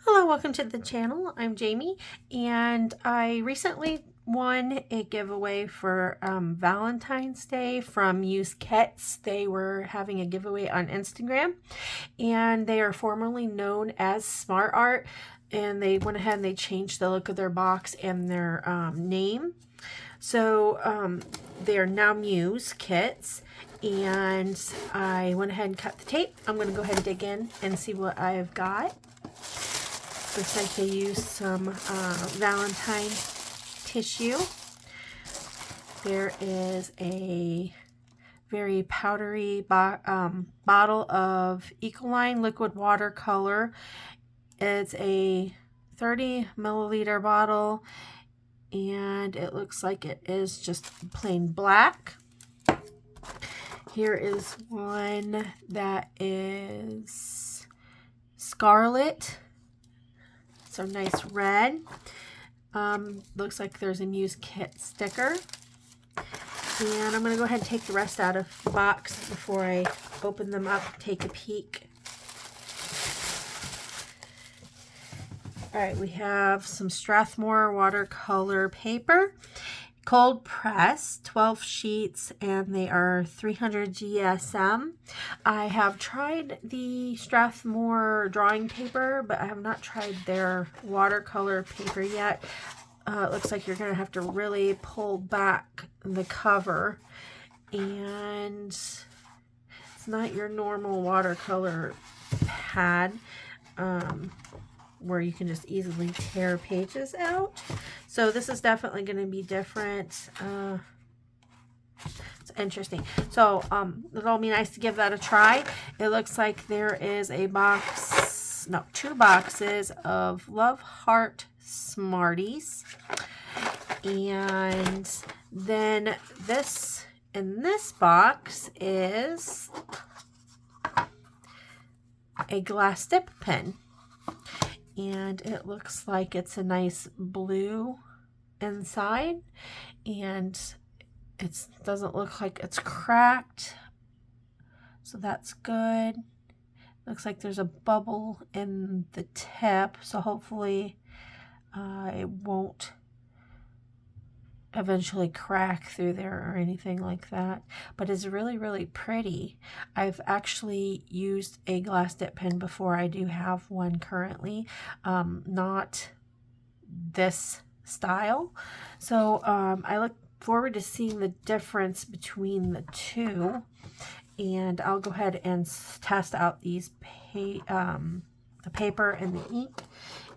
Hello, welcome to the channel. I'm Jamie, and I recently won a giveaway for Valentine's Day from Muse Kits. They were having a giveaway on Instagram, and they are formerly known as Smart Art, and they went ahead and they changed the look of their box and their name. So they are now Muse Kits, and I went ahead and cut the tape. I'm going to go ahead and dig in and see what I've got. Looks like they use some Valentine tissue. There is a very powdery bottle of Ecoline liquid watercolor. It's a 30 milliliter bottle, and it looks like it is just plain black. Here is one that is scarlet. So nice red. Looks like there's a Muse Kit sticker. And I'm going to go ahead and take the rest out of the box before I open them up and take a peek. Alright, we have some Strathmore watercolor paper. Cold press, 12 sheets, and they are 300 GSM. I have tried the Strathmore drawing paper, but I have not tried their watercolor paper yet. It looks like you're going to have to really pull back the cover, and it's not your normal watercolor pad. Where you can just easily tear pages out. So this is definitely going to be different. It's interesting. So it'll be nice to give that a try. It looks like there is a box, no, 2 boxes of Love Heart Smarties. And then this, in this box, is a glass dip pen. And it looks like it's a nice blue inside, and it doesn't look like it's cracked, so that's good. Looks like there's a bubble in the tip, so hopefully it won't eventually crack through there or anything like that, but it's really pretty. I've actually used a glass dip pen before. I do have one currently, not this style, so I look forward to seeing the difference between the two, and I'll go ahead and test out these the paper and the ink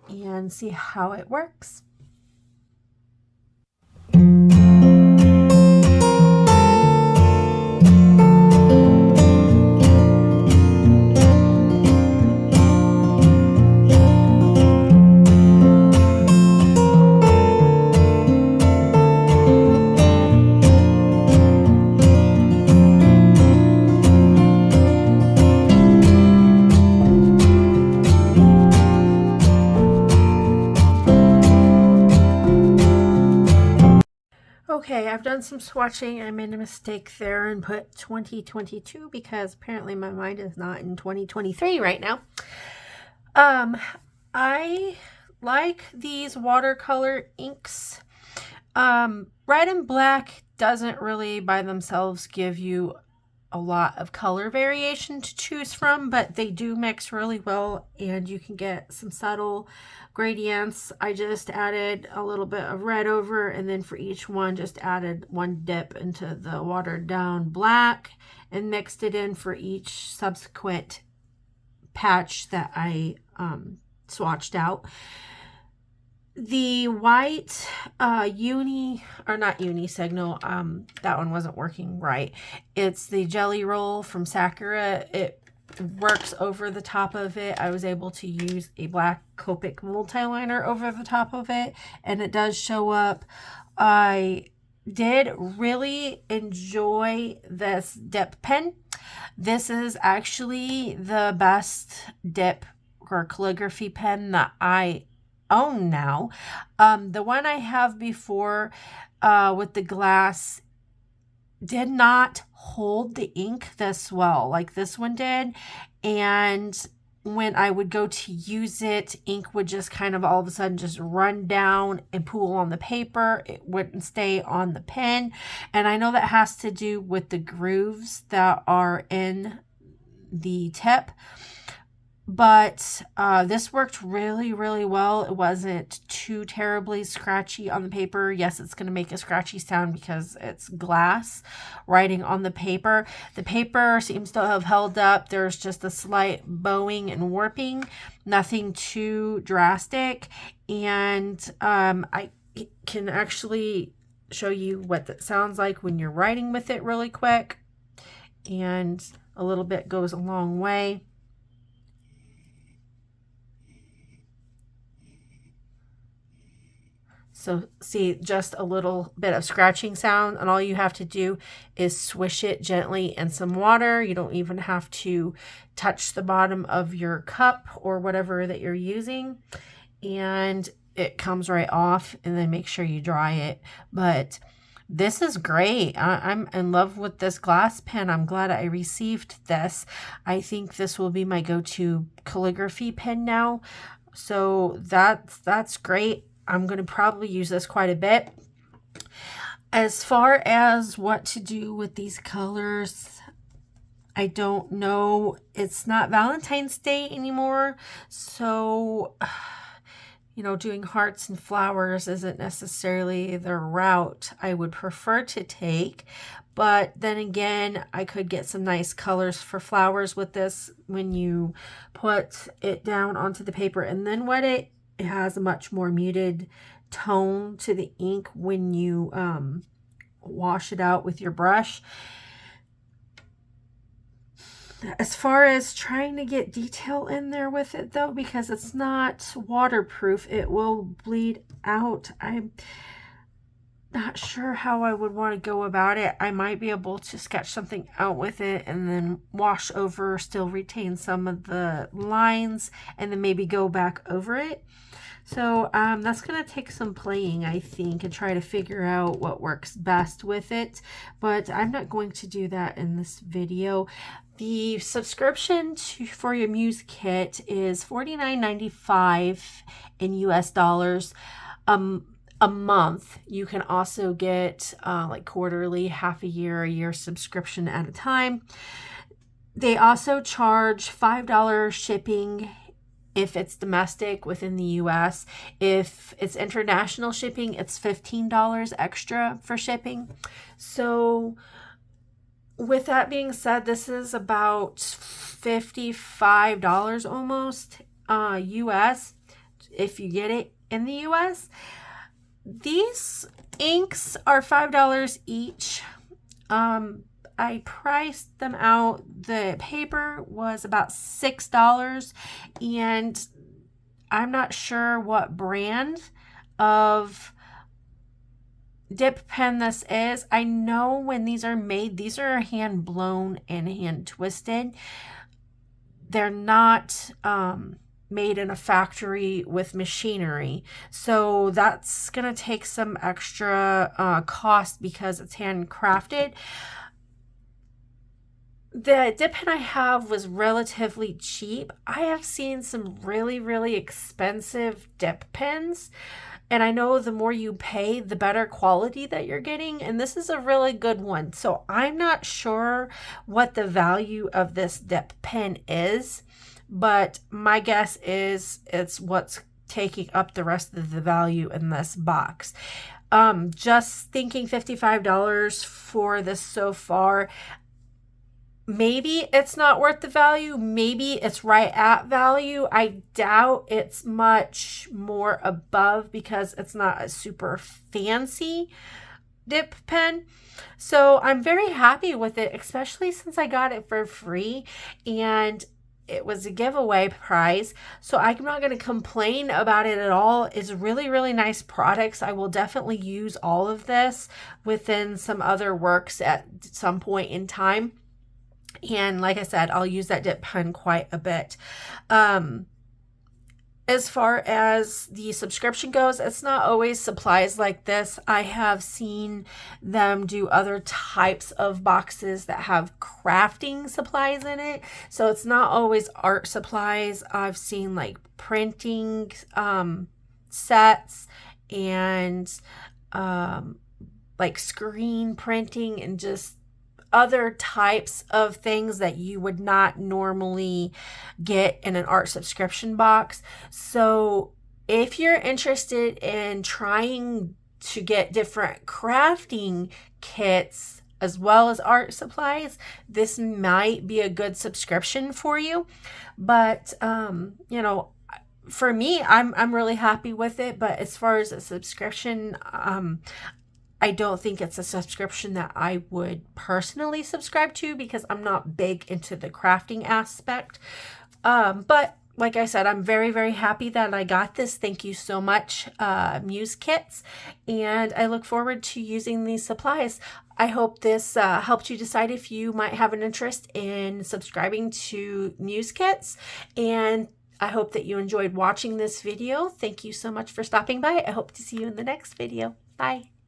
and see how it works. Okay, I've done some swatching. I made a mistake there and put 2022 because apparently my mind is not in 2023 right now. I like these watercolor inks. Red and black doesn't really by themselves give you a lot of color variation to choose from, but they do mix really well, and you can get some subtle gradients. I just added a little bit of red over, and then for each one just added one dip into the watered down black and mixed it in for each subsequent patch that I swatched out. The white that one wasn't working right. It's the Jelly Roll from Sakura. It works over the top of it. I was able to use a black Copic multi-liner over the top of it, and it does show up. I did really enjoy this dip pen. This is actually the best dip or calligraphy pen that I own now. The one I have before with the glass did not hold the ink this well like this one did, and when I would go to use it, ink would just kind of all of a sudden just run down and pool on the paper. It wouldn't stay on the pen. And I know that has to do with the grooves that are in the tip. But this worked really, really well. It wasn't too terribly scratchy on the paper. Yes, it's going to make a scratchy sound because it's glass writing on the paper. The paper seems to have held up. There's just a slight bowing and warping, nothing too drastic. And I can actually show you what that sounds like when you're writing with it really quick. And a little bit goes a long way. So see, just a little bit of scratching sound, and all you have to do is swish it gently in some water. You don't even have to touch the bottom of your cup or whatever that you're using, and it comes right off. And then make sure you dry it. But this is great. I'm in love with this glass pen. I'm glad I received this. I think this will be my go-to calligraphy pen now. So that's great. I'm going to probably use this quite a bit. As far as what to do with these colors, I don't know. It's not Valentine's Day anymore. So, you know, doing hearts and flowers isn't necessarily the route I would prefer to take. But then again, I could get some nice colors for flowers with this when you put it down onto the paper and then wet it. It has a much more muted tone to the ink when you wash it out with your brush. As far as trying to get detail in there with it though, because it's not waterproof, it will bleed out. I'm not sure how I would want to go about it. I might be able to sketch something out with it and then wash over, still retain some of the lines, and then maybe go back over it. So that's going to take some playing, I think, and try to figure out what works best with it. But I'm not going to do that in this video. The subscription for your Muse kit is $49.95 in US dollars a month. You can also get like quarterly, half a year subscription at a time. They also charge $5 shipping if it's domestic within the US. If it's international shipping, it's $15 extra for shipping. So with that being said, this is about $55 almost US if you get it in the US. These inks are $5 each. I priced them out. The paper was about $6, and I'm not sure what brand of dip pen this is. I know when these are made, these are hand blown and hand twisted. They're not made in a factory with machinery. So that's going to take some extra cost because it's handcrafted. The dip pen I have was relatively cheap. I have seen some really, really expensive dip pens, and I know the more you pay, the better quality that you're getting, and this is a really good one. So I'm not sure what the value of this dip pen is, but my guess is it's what's taking up the rest of the value in this box. Just thinking $55 for this so far. Maybe it's not worth the value. Maybe it's right at value. I doubt it's much more above because it's not a super fancy dip pen. So I'm very happy with it, especially since I got it for free and it was a giveaway prize. So I'm not going to complain about it at all. It's really, really nice products. I will definitely use all of this within some other works at some point in time. And like I said, I'll use that dip pen quite a bit. As far as the subscription goes, it's not always supplies like this. I have seen them do other types of boxes that have crafting supplies in it. So it's not always art supplies. I've seen like printing sets and like screen printing and just other types of things that you would not normally get in an art subscription box. So if you're interested in trying to get different crafting kits as well as art supplies, this might be a good subscription for you. But you know, for me, I'm really happy with it. But as far as a subscription, I don't think it's a subscription that I would personally subscribe to because I'm not big into the crafting aspect. But like I said, I'm very, very happy that I got this. Thank you so much, Muse Kits. And I look forward to using these supplies. I hope this helped you decide if you might have an interest in subscribing to Muse Kits. And I hope that you enjoyed watching this video. Thank you so much for stopping by. I hope to see you in the next video. Bye.